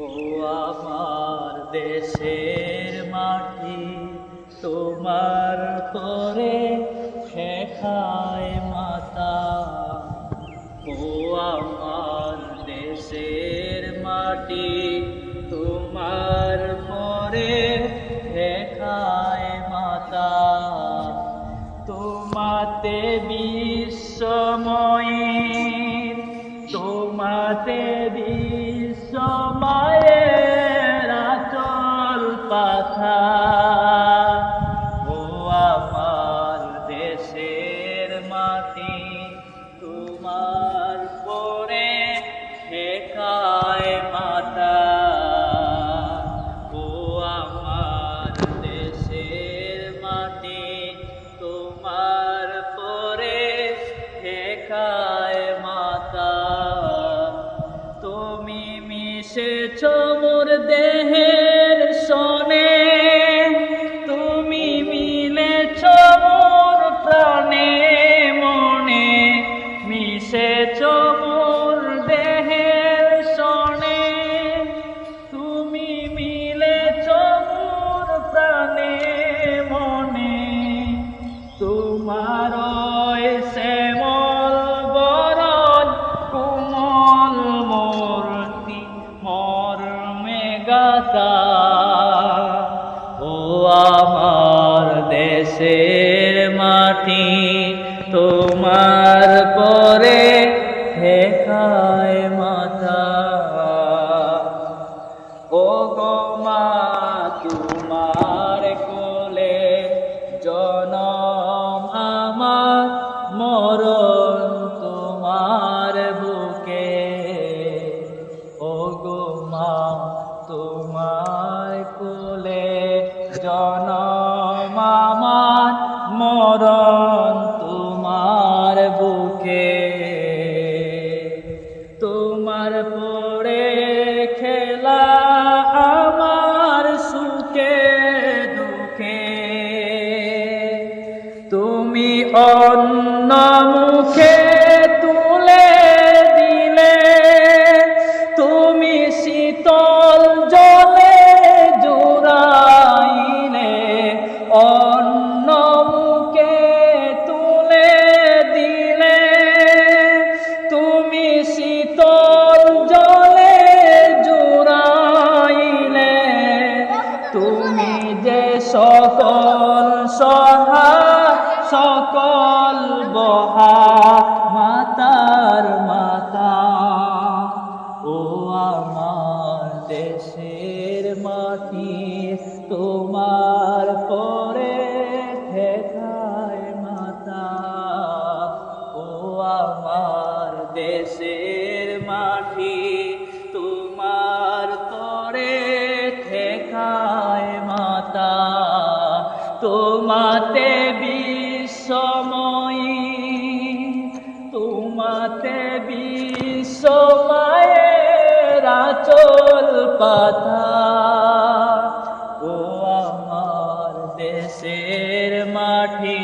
ও আমার দেশের মাটি, তোমার পরে শেখায় মাতা। ও আমার দেশের মাটি, তোমার পরে শেখায় মাতা। তোমাতে বিশ্বময়ী, তোমাতে বিশ্বময়ের আঁচল পাখা। ও আমার দেশের মাটি, তোমার পরে শেখায় মাতা। ও আমার দেশের মাটি, তোমার পরে শেখায় মাতা। তুমি মিশেছ মোর দেহের সনে, তুমি মিলেছ মোর প্রাণে মনে। মিশেছ মোর দেহের সনে, তুমি মিলেছ মোর প্রাণে মনে। তোমার শ্যামল বরণ কোমল মূর্তি মর্মে গাথা। ও আমার দেশের মাটি, তোমার পরে শেখায় মাতা। ও গো মা, তোমার কোলে জনম আমার, মরণ তোমার বুকে। ও গো মা, তোমার কোলে জনম আমার, মরণ তোমার বুকে। তোমার পরে খেলা আমার সুখে দুঃখে। তুমি অন্য মুখে তুলে দিলে, তুমি শীতল জলে জোড়াইলে। অন্য মুখে তুলে দিলে, তুমি শীতল জলে জোড়াইলে। তুমি যে সকল সহায় সকল বহা মাতার মাতা। ও আমার দেশের মাটি, তোমার পরে শেখায় মাতা। ও আমার দেশের মাটি, তোমার পরে শেখায় মাতা। তোমাতে বিশ্বময়ী, তোমাতে বিশ্বময়ের আঁচল পাতা। ও আমার দেশের মাটি।